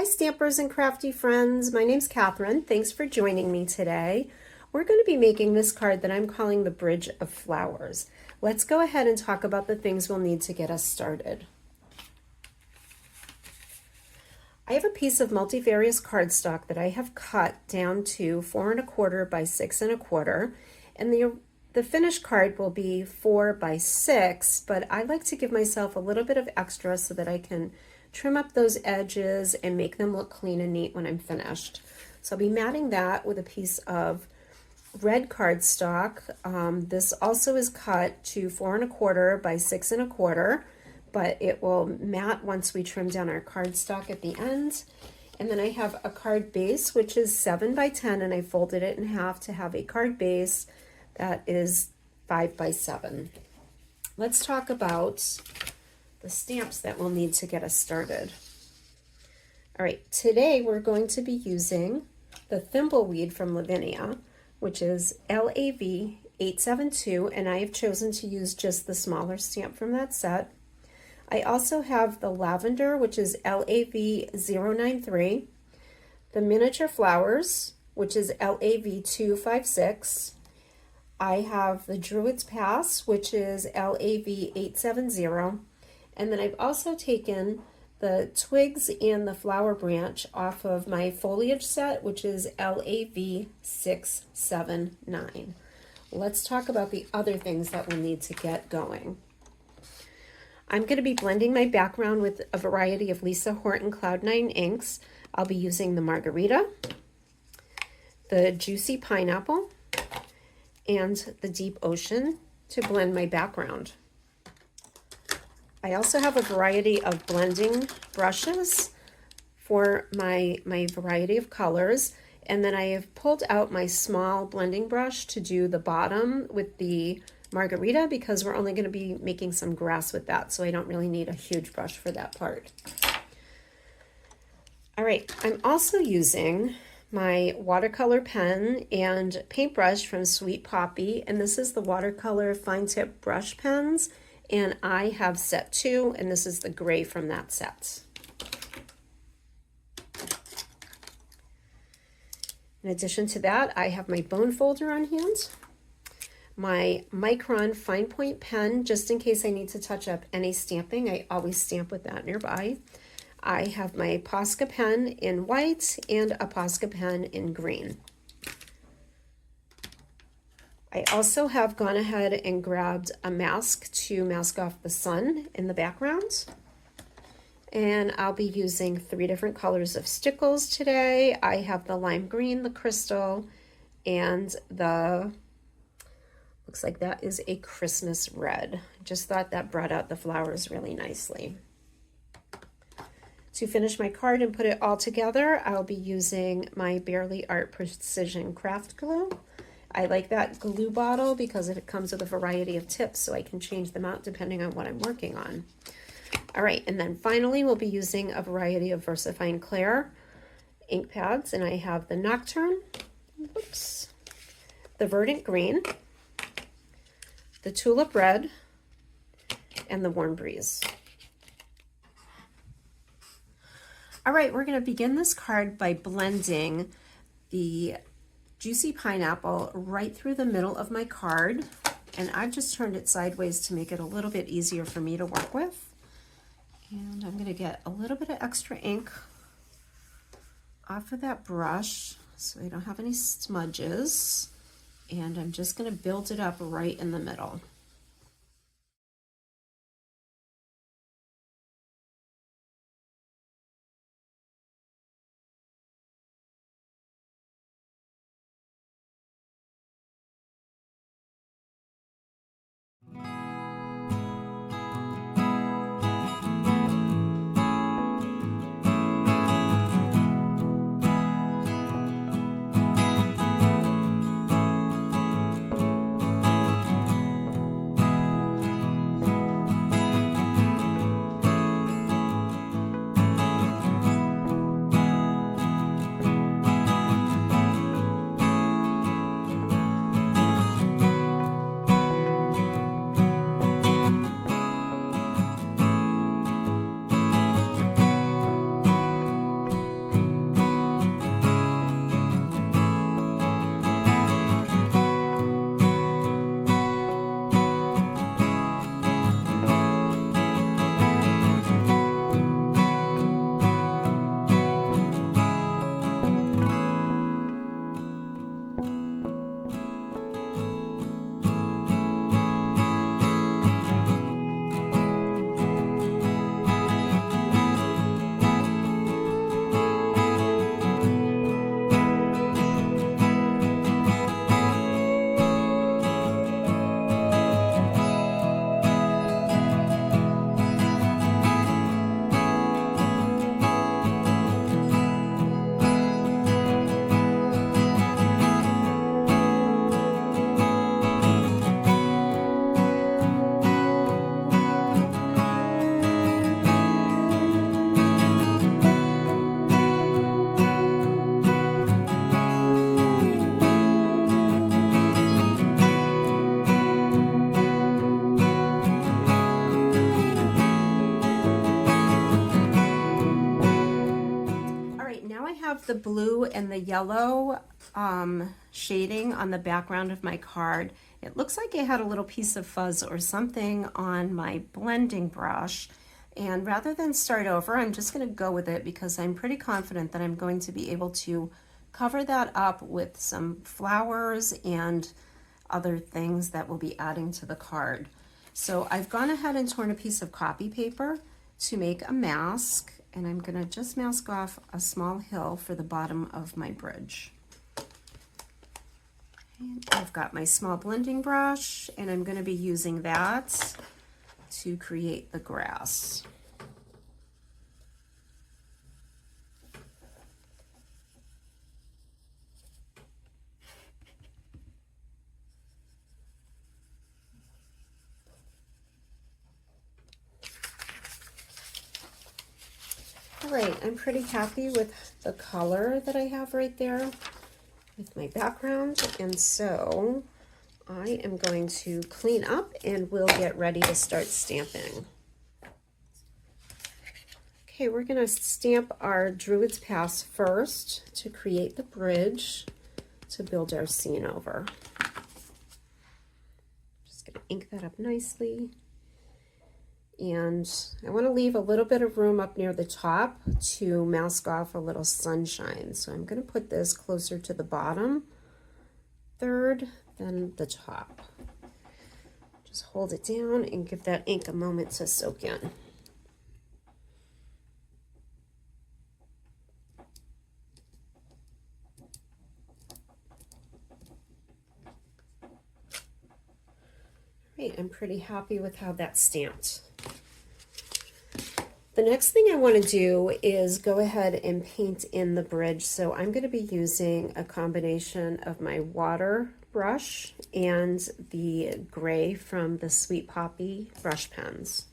Hi stampers and crafty friends, my name's Catherine. Thanks for joining me today. We're going to be making this card that I'm calling the Bridge of Flowers. Let's go ahead and talk about the things we'll need to get us started. I have a piece of multifarious cardstock that I have cut down to 4 1/4 by 6 1/4, and the finished card will be 4 by 6, but I like to give myself a little bit of extra so that I can trim up those edges and make them look clean and neat when I'm finished. So I'll be matting that with a piece of red cardstock. This also is cut to 4 1/4 by 6 1/4, but it will matte once we trim down our cardstock at the end. And then I have a card base, which is 7 by 10, and I folded it in half to have a card base that is 5 by 7. Let's talk about the stamps that we'll need to get us started. All right, today we're going to be using the Thimbleweed from Lavinia, which is LAV 872, and I have chosen to use just the smaller stamp from that set. I also have the Lavender, which is LAV 093, the Miniature Flowers, which is LAV 256. I have the Druid's Pass, which is LAV 870. And then I've also taken the twigs and the flower branch off of my Foliage Set, which is LAV 679. Let's talk about the other things that we'll need to get going. I'm going to be blending my background with a variety of Lisa Horton Cloud 9 inks. I'll be using the Margarita, the Juicy Pineapple, and the Deep Ocean to blend my background. I also have a variety of blending brushes for my variety of colors, and then I have pulled out my small blending brush to do the bottom with the Margarita because we're only going to be making some grass with that, so I don't really need a huge brush for that part. All right, I'm also using my watercolor pen and paintbrush from Sweet Poppy, and this is the watercolor fine tip brush pens, and I have set 2, and this is the gray from that set. In addition to that, I have my bone folder on hand, my Micron fine point pen, just in case I need to touch up any stamping. I always stamp with that nearby. I have my Posca pen in white and a Posca pen in green. I also have gone ahead and grabbed a mask to mask off the sun in the background. And I'll be using 3 different colors of stickles today. I have the lime green, the crystal, and the, looks like that is a Christmas red. I just thought that brought out the flowers really nicely. To finish my card and put it all together, I'll be using my Barely Art Precision Craft Glue. I like that glue bottle because it comes with a variety of tips, so I can change them out depending on what I'm working on. All right, and then finally we'll be using a variety of Versafine Clair ink pads, and I have the Nocturne, oops, the Verdant Green, the Tulip Red, and the Warm Breeze. All right, we're going to begin this card by blending the Juicy Pineapple right through the middle of my card, and I've just turned it sideways to make it a little bit easier for me to work with. And I'm going to get a little bit of extra ink off of that brush so I don't have any smudges, and I'm just going to build it up right in the middle. have the blue and the yellow shading on the background of my card. It looks like I had a little piece of fuzz or something on my blending brush. And rather than start over, I'm just going to go with it because I'm pretty confident that I'm going to be able to cover that up with some flowers and other things that we'll be adding to the card. So I've gone ahead and torn a piece of copy paper to make a mask, and I'm going to just mask off a small hill for the bottom of my bridge. And I've got my small blending brush, and I'm going to be using that to create the grass. All right, I'm pretty happy with the color that I have right there with my background, and so I am going to clean up and we'll get ready to start stamping. Okay, we're going to stamp our Druid's Pass first to create the bridge to build our scene over. Just going to ink that up nicely. And I want to leave a little bit of room up near the top to mask off a little sunshine. So I'm going to put this closer to the bottom third than the top. Just hold it down and give that ink a moment to soak in. Right, I'm pretty happy with how that's stamped. The next thing I want to do is go ahead and paint in the bridge. So I'm going to be using a combination of my water brush and the gray from the Sweet Poppy brush pens.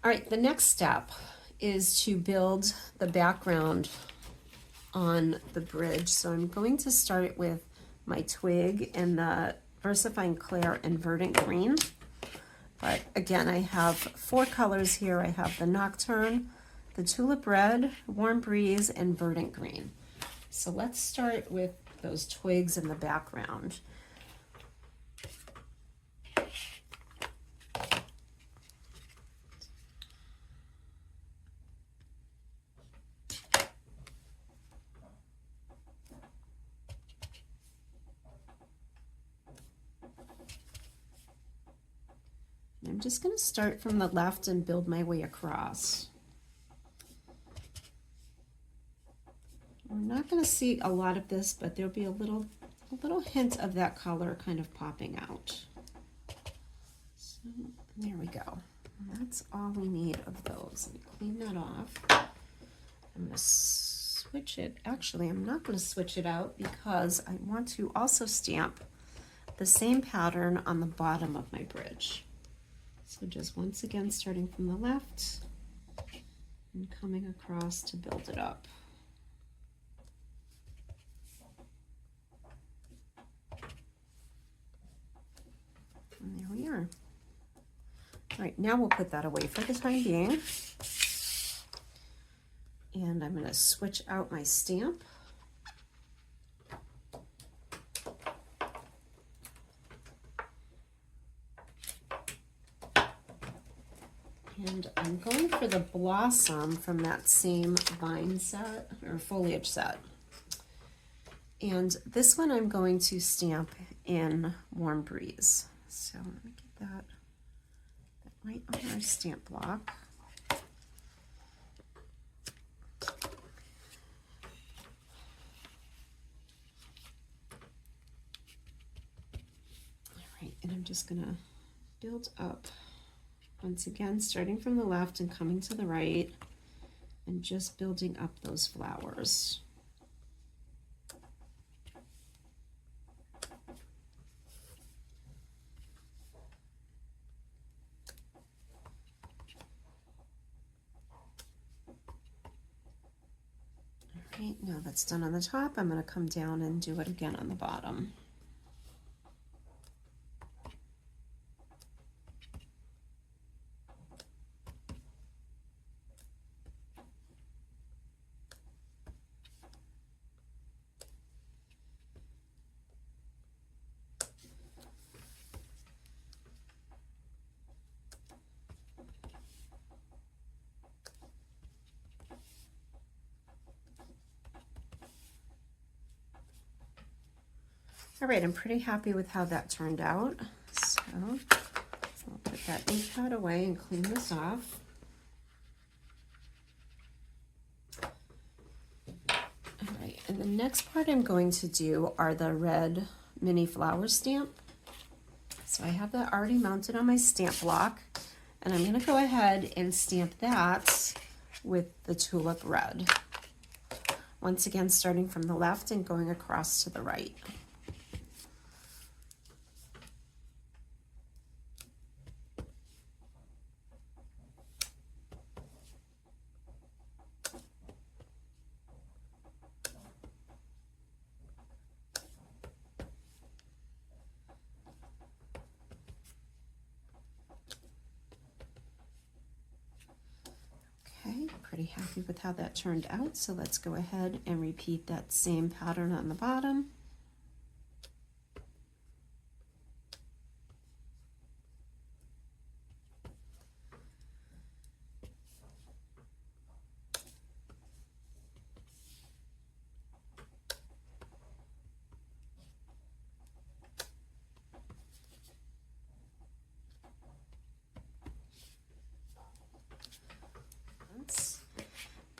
All right, the next step is to build the background on the bridge. So I'm going to start with my twig and the Versafine Clair and Verdant Green. But again, I have 4 colors here. I have the Nocturne, the Tulip Red, Warm Breeze, and Verdant Green. So let's start with those twigs in the background. I'm just going to start from the left and build my way across. We're not going to see a lot of this, but there'll be a little hint of that color kind of popping out. So there we go. That's all we need of those. Let me clean that off. I'm going to switch it. Actually, I'm not going to switch it out because I want to also stamp the same pattern on the bottom of my bridge. So just once again, starting from the left and coming across to build it up. And there we are. All right, now we'll put that away for the time being. And I'm going to switch out my stamp. And I'm going for the blossom from that same vine set or foliage set. And this one I'm going to stamp in Warm Breeze. So let me get that right on our stamp block. All right, and I'm just gonna build up. Once again, starting from the left and coming to the right and just building up those flowers. All right, now that's done on the top, I'm going to come down and do it again on the bottom. All right, I'm pretty happy with how that turned out. So I'll put that ink pad away and clean this off. All right, and the next part I'm going to do are the red mini flower stamp. So I have that already mounted on my stamp block, and I'm going to go ahead and stamp that with the Tulip Red. Once again, starting from the left and going across to the right. Pretty happy with how that turned out, so let's go ahead and repeat that same pattern on the bottom.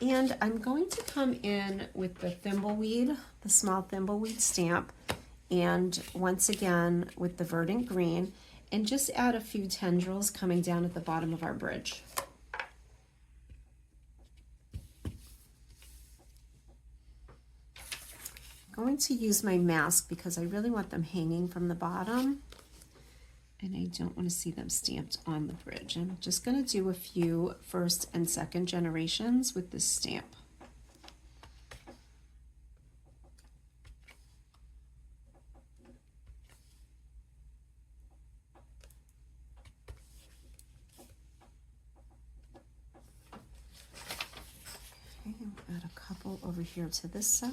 And I'm going to come in with the Thimbleweed, the small Thimbleweed stamp, and once again with the Verdant Green, and just add a few tendrils coming down at the bottom of our bridge. I'm going to use my mask because I really want them hanging from the bottom, and I don't want to see them stamped on the bridge. I'm just going to do a few first and second generations with this stamp. over here to this side.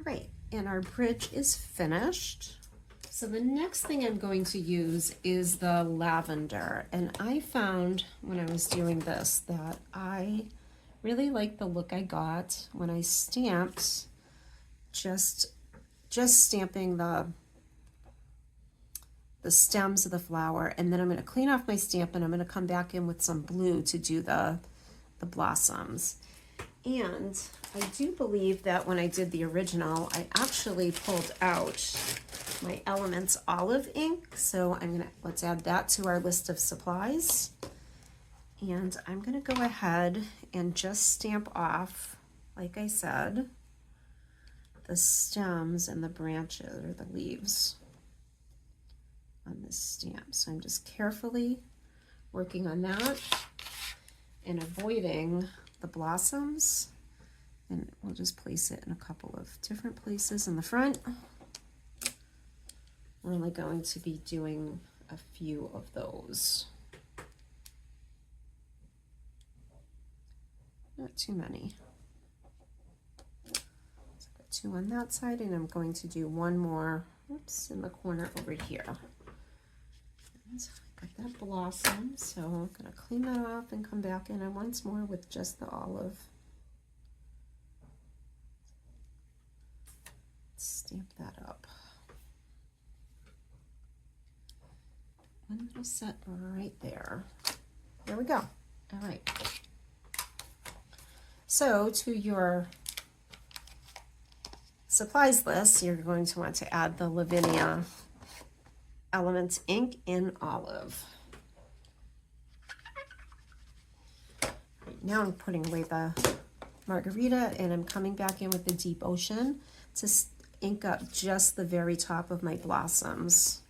Right, and our bridge is finished. So the next thing I'm going to use is the lavender. And I found when I was doing this that I really like the look I got when I stamped, just stamping the stems of the flower. And then I'm going to clean off my stamp and I'm going to come back in with some blue to do the blossoms. And I do believe that when I did the original, I actually pulled out my Elements olive ink. So let's add that to our list of supplies. And I'm gonna go ahead and just stamp off, like I said, the stems and the branches or the leaves on this stamp. So I'm just carefully working on that and avoiding the blossoms, and we'll just place it in a couple of different places in the front. We're only going to be doing a few of those, not too many. So I've got 2 on that side, and I'm going to do 1 more, oops, in the corner over here. And got that blossom, so I'm going to clean that off and come back in once more with just the olive. Stamp that up. 1 little set right there. There we go. All right. So to your supplies list, you're going to want to add the Lavinia Elements ink in olive. Right, now I'm putting away the Margarita, and I'm coming back in with the Deep Ocean to ink up just the very top of my blossoms.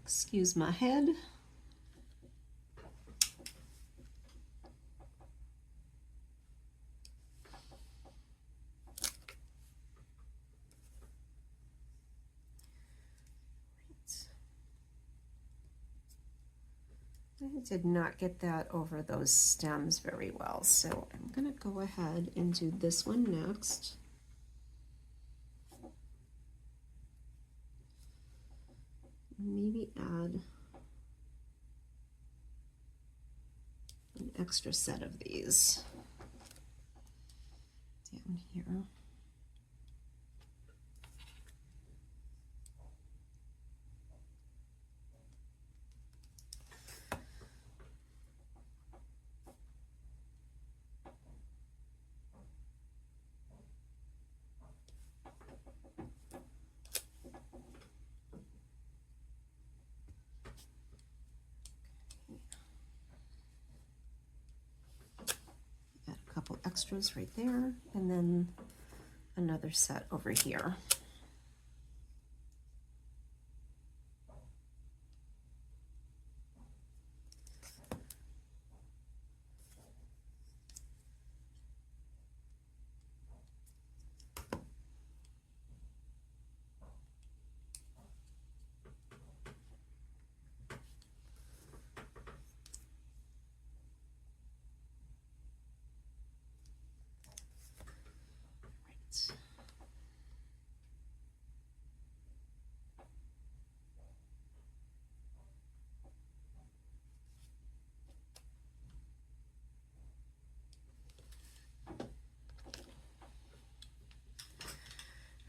Excuse my head. I did not get that over those stems very well, so I'm going to go ahead and do this one next. Maybe add an extra set of these down here. Couple extras right there, and then another set over here.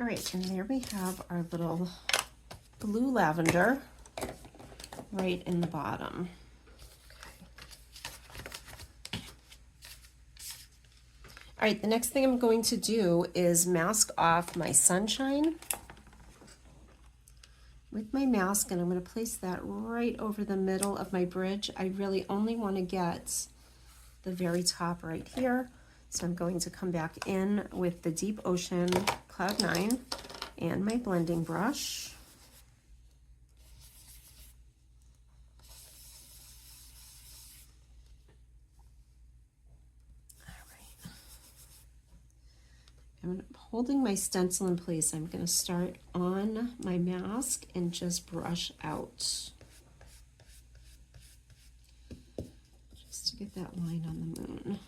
All right, and there we have our little blue lavender right in the bottom. All right, the next thing I'm going to do is mask off my sunshine with my mask, and I'm going to place that right over the middle of my bridge. I really only want to get the very top right here. So I'm going to come back in with the Deep Ocean Cloud 9 and my blending brush. All right. I'm holding my stencil in place. I'm going to start on my mask and just brush out. Just to get that line on the moon.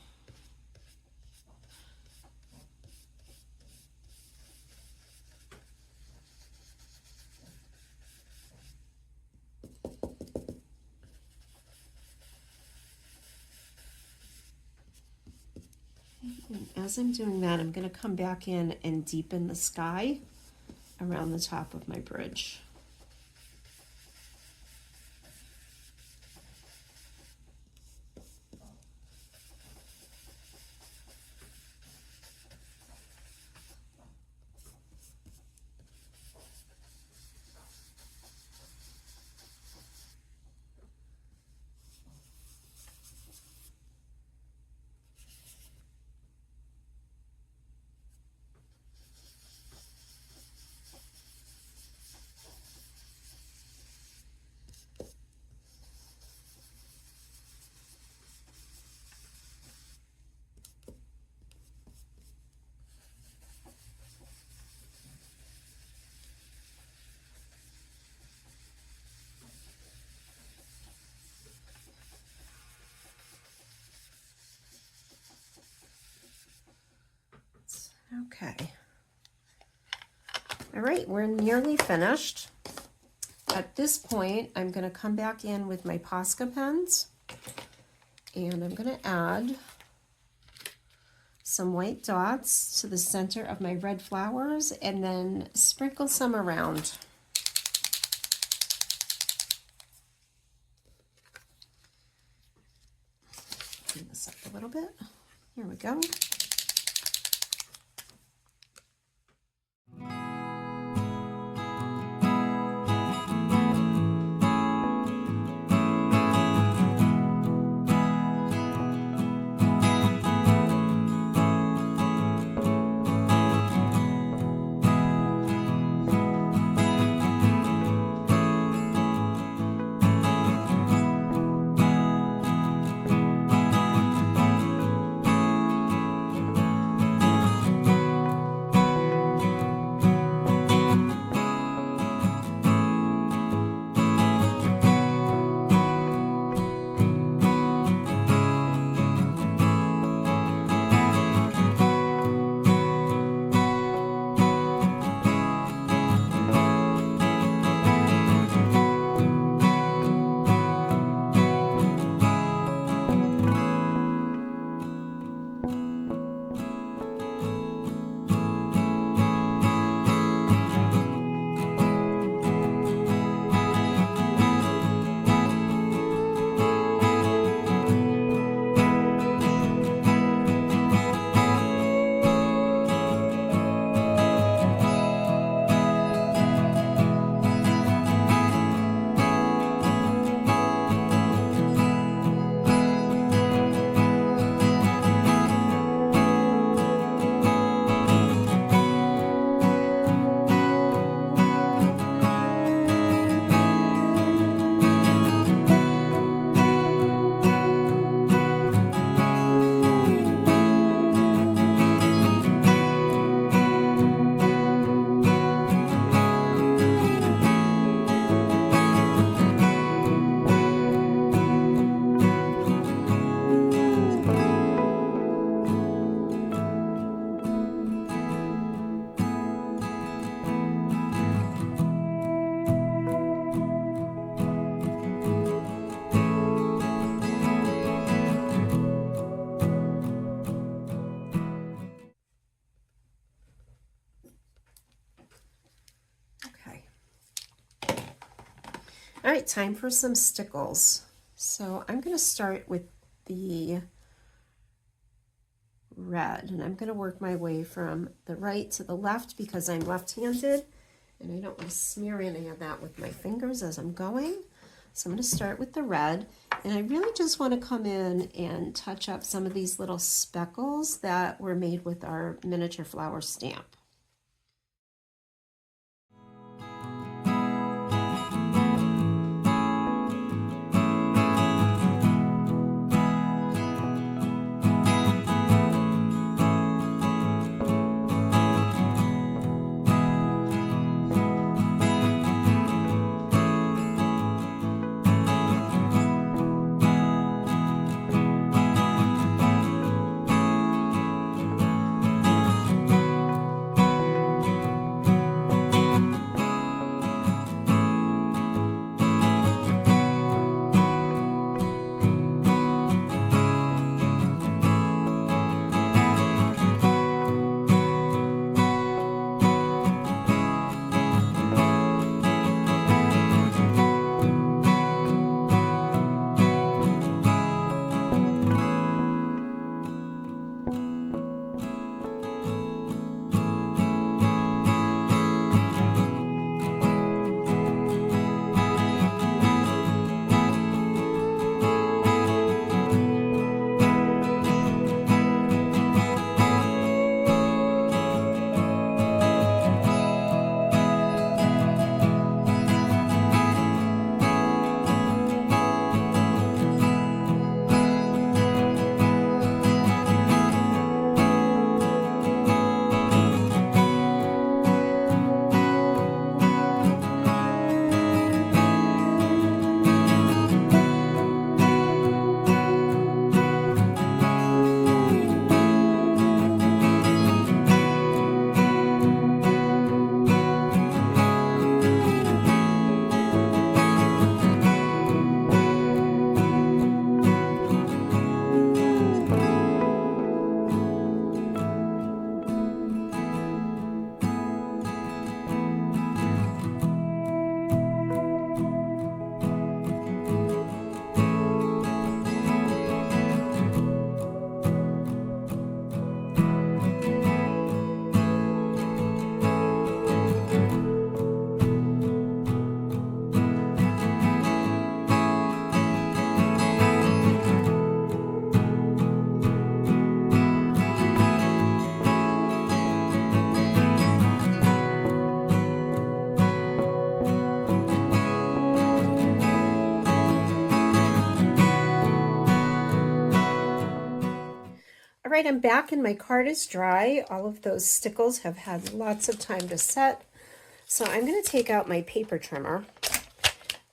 And as I'm doing that, I'm going to come back in and deepen the sky around the top of my bridge. Okay. All right, we're nearly finished. At this point, I'm going to come back in with my Posca pens, and I'm going to add some white dots to the center of my red flowers and then sprinkle some around. Clean this up a little bit. Here we go. All right, time for some stickles. So I'm going to start with the red, and I'm going to work my way from the right to the left because I'm left-handed, and I don't want to smear any of that with my fingers as I'm going. So I'm going to start with the red, and I really just want to come in and touch up some of these little speckles that were made with our miniature flower stamp. All right, I'm back and my card is dry. All of those stickles have had lots of time to set. So I'm going to take out my paper trimmer,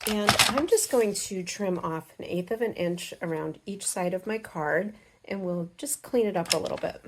and I'm just going to trim off 1/8 of an inch around each side of my card, and we'll just clean it up a little bit.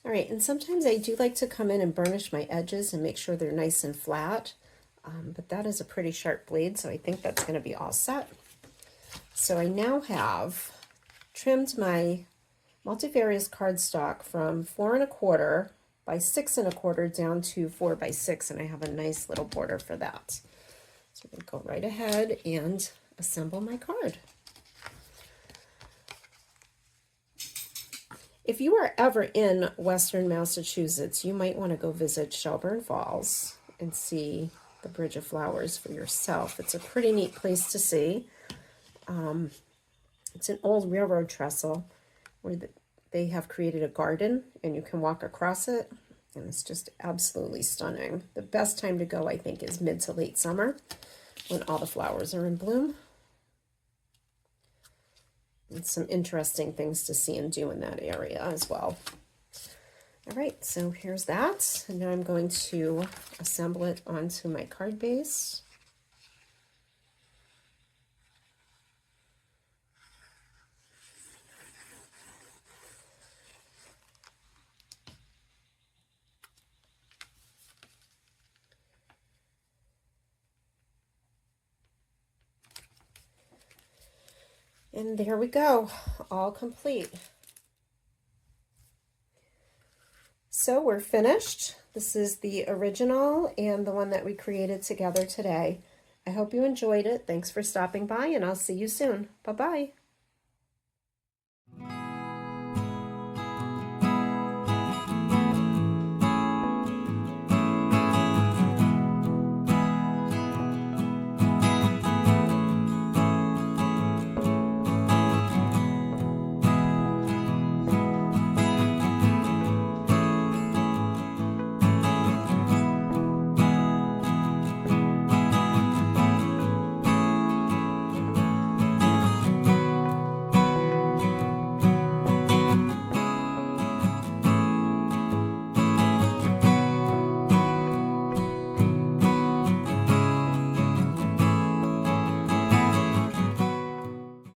All right, and sometimes I do like to come in and burnish my edges and make sure they're nice and flat, but that is a pretty sharp blade, so I think that's going to be all set. So I now have trimmed my Multifarious cardstock from 4 1/4 by 6 1/4 down to 4 by 6, and I have a nice little border for that. So I'm going to go right ahead and assemble my card. If you are ever in Western Massachusetts, you might want to go visit Shelburne Falls and see the Bridge of Flowers for yourself. It's a pretty neat place to see. It's an old railroad trestle where they have created a garden, and you can walk across it, and it's just absolutely stunning. The best time to go, I think, is mid to late summer when all the flowers are in bloom. And some interesting things to see and do in that area as well. All right, so here's that. And now I'm going to assemble it onto my card base. And there we go, all complete. So we're finished. This is the original and the one that we created together today. I hope you enjoyed it. Thanks for stopping by, and I'll see you soon. Bye-bye.